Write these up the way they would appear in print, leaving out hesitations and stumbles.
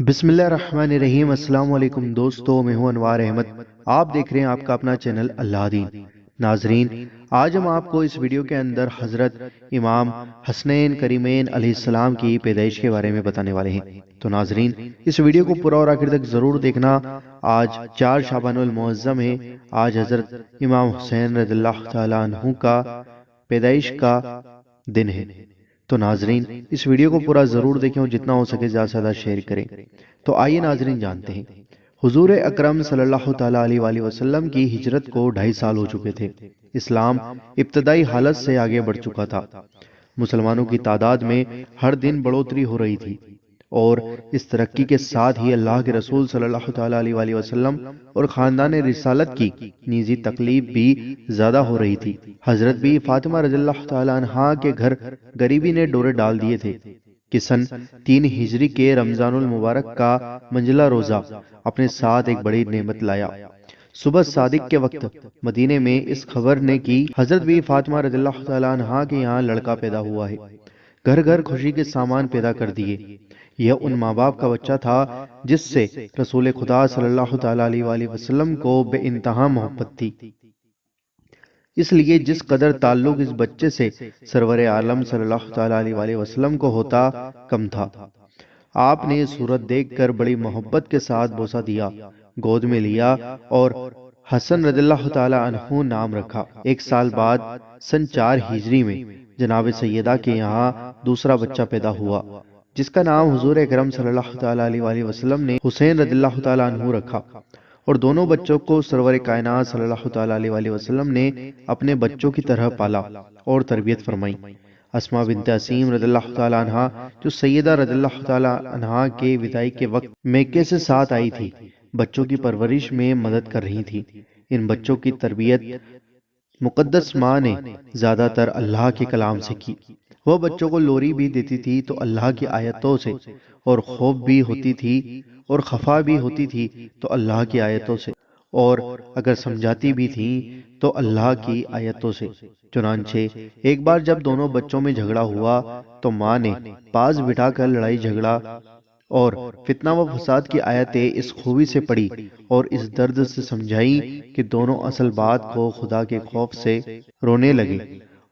بسم اللہ الرحمن الرحیم۔ السلام علیکم دوستو، میں ہوں انوار احمد۔ آپ دیکھ رہے ہیں آپ کا اپنا چینل اللہ دین۔ ناظرین، آج ہم آپ کو اس ویڈیو کے اندر حضرت امام حسنین کریمین علیہ السلام کی پیدائش کے بارے میں بتانے والے ہیں۔ تو ناظرین، اس ویڈیو کو پورا اور آخر تک ضرور دیکھنا۔ آج 4 شعبان المعظم ہے۔ آج حضرت امام حسین رضی اللہ تعالیٰ عنہ کا پیدائش کا دن ہے۔ تو ناظرین، اس ویڈیو کو پورا ضرور دیکھیں اور جتنا ہو سکے زیادہ سے زیادہ شیئر کریں۔ تو آئیے ناظرین جانتے ہیں۔ حضور اکرم صلی اللہ تعالیٰ علیہ وآلہ وسلم کی ہجرت کو 2.5 سال ہو چکے تھے۔ اسلام ابتدائی حالت سے آگے بڑھ چکا تھا۔ مسلمانوں کی تعداد میں ہر دن بڑھوتری ہو رہی تھی، اور اس ترقی کے ساتھ ہی اللہ کے رسول صلی اللہ تعالیٰ علیہ وآلہ وسلم اور خاندان رسالت کی نجی تکلیف بھی زیادہ ہو رہی تھی۔ حضرت بی فاطمہ رضی اللہ تعالیٰ عنہا کے گھر غریبی نے ڈورے ڈال دیے تھے کہ سن 3 ہجری کے رمضان المبارک کا منجلہ روزہ اپنے ساتھ ایک بڑی نعمت لایا۔ صبح صادق کے وقت مدینے میں اس خبر نے کی حضرت بی فاطمہ رضی اللہ تعالیٰ عنہا کے یہاں لڑکا پیدا ہوا ہے۔ گھر گھر خوشی کے سامان پیدا کر دیے۔ یہ ان ماں باپ کا بچہ تھا جس سے رسول خدا صلی اللہ تعالیٰ علیہ وآلہ وسلم کو بے انتہا محبت تھی۔ اس لیے جس قدر تعلق اس بچے سے سرور عالم صلی اللہ تعالیٰ علیہ وآلہ وسلم کو ہوتا کم تھا۔ آپ نے صورت دیکھ کر بڑی محبت کے ساتھ بوسہ دیا، گود میں لیا اور حسن رضی اللہ تعالیٰ عنہ نام رکھا۔ 1 سال بعد سن 4 ہجری میں جناب سیدہ کے یہاں دوسرا بچہ پیدا ہوا، جس کا نام حضور اکرم صلی اللہ تعالیٰ علیہ وآلہ وسلم نے حسین رضی اللہ تعالیٰ عنہ رکھا، اور دونوں بچوں کو سرور کائنات صلی اللہ تعالیٰ علیہ وآلہ وسلم نے اپنے بچوں کی طرح پالا اور تربیت فرمائی۔ اسماء بنت اسیم رضی اللہ تعالیٰ عنہا، جو سیدہ رضی اللہ تعالیٰ عنہا کے وداعی کے وقت میکے سے ساتھ آئی تھی، بچوں کی پرورش میں مدد کر رہی تھی۔ ان بچوں کی تربیت مقدس ماں نے زیادہ تر اللہ کے کلام سے کی۔ وہ بچوں کو لوری بھی دیتی تھی تو اللہ کی آیتوں سے، اور خوف بھی ہوتی تھی اور خفا بھی ہوتی تھی تو اللہ کی آیتوں سے، اور اگر سمجھاتی بھی تھی تو اللہ کی آیتوں سے۔ چنانچہ ایک بار جب دونوں بچوں میں جھگڑا ہوا تو ماں نے پاس بٹھا کر لڑائی جھگڑا اور فتنہ و فساد کی آیتیں اس خوبی سے پڑھی اور اس درد سے سمجھائی کہ دونوں اصل بات کو خدا کے خوف سے رونے لگے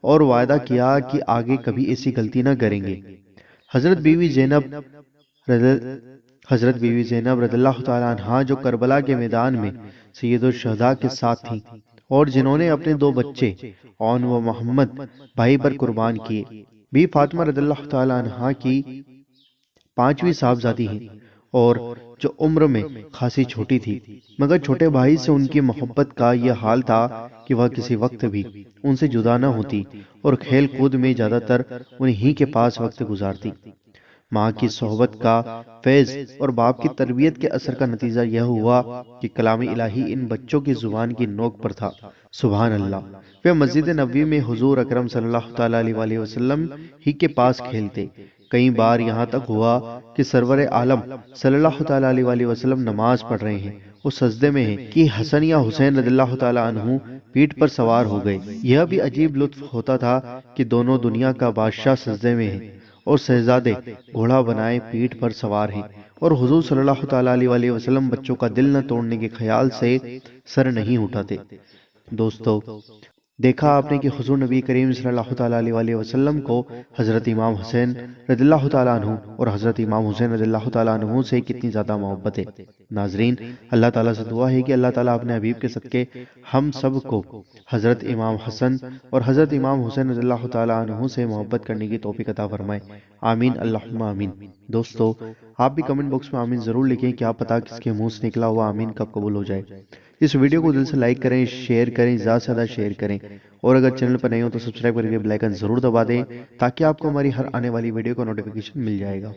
اور وعدہ کیا کہ آگے کبھی ایسی غلطی نہ کریں گے۔ حضرت بیوی زینب رضی اللہ تعالیٰ عنہا، جو کربلا کے میدان میں سید الشہداء کے ساتھ تھیں اور جنہوں نے اپنے 2 بچے عون و محمد بھائی پر قربان کیے، بی فاطمہ رضی اللہ تعالیٰ عنہا کی 5ویں صاحبزادی ہیں، اور جو عمر میں خاصی چھوٹی تھی، مگر چھوٹے بھائی سے ان کی محبت کا یہ حال تھا کہ وہ کسی وقت بھی ان سے جدا نہ ہوتی اور کھیل کود میں زیادہ تر انہی کے پاس وقت گزارتی۔ ماں کی صحبت کا فیض اور باپ کی تربیت کے اثر کا نتیجہ یہ ہوا کہ کلام الہی ان بچوں کی زبان کی نوک پر تھا۔ سبحان اللہ! وہ مسجد نبوی میں حضور اکرم صلی اللہ تعالیٰ علیہ وآلہ وسلم ہی کے پاس کھیلتے۔ کئی بار یہاں تک ہوا کہ سرور عالم صلی اللہ تعالیٰ علیہ وآلہ وسلم نماز پڑھ رہے ہیں، وہ سجدے میں ہیں کہ حسن یا حسین رضی اللہ تعالیٰ عنہ پیٹھ پر سوار ہو گئے۔ یہ بھی عجیب لطف ہوتا تھا کہ دونوں دنیا کا بادشاہ سجدے میں ہیں اور شہزادے گھوڑا بنائے پیٹھ پر سوار ہیں، اور حضور صلی اللہ تعالیٰ علیہ وآلہ وسلم بچوں کا دل نہ توڑنے کے خیال سے سر نہیں اٹھاتے۔ دوستو، دیکھا آپ نے کہ حضور نبی کریم صلی اللہ تعالیٰ علیہ وآلہ وسلم کو حضرت امام حسین رضی اللہ تعالیٰ عنہ اور حضرت امام حسین رضی اللہ تعالیٰ عنہ سے کتنی زیادہ محبت ہے۔ ناظرین، اللہ تعالیٰ سے دعا ہے کہ اللہ تعالیٰ اپنے حبیب کے صدقے ہم سب کو حضرت امام حسن اور حضرت امام حسین رضی اللہ تعالیٰ عنہ سے محبت کرنے کی توفیق عطا فرمائے۔ آمین، اللہم آمین۔ دوستو، آپ بھی کمنٹ باکس میں آمین ضرور لکھیں، کیا پتا کس کے منہ سے نکلا ہوا آمین کب قبول ہو جائے۔ اس ویڈیو کو دل سے لائک کریں، شیئر کریں، زیادہ سے زیادہ شیئر کریں، اور اگر چینل پر نہیں ہو تو سبسکرائب کر کے بیل آئیکن ضرور دبا دیں تاکہ آپ کو ہماری ہر آنے والی ویڈیو کا نوٹیفیکیشن مل جائے گا۔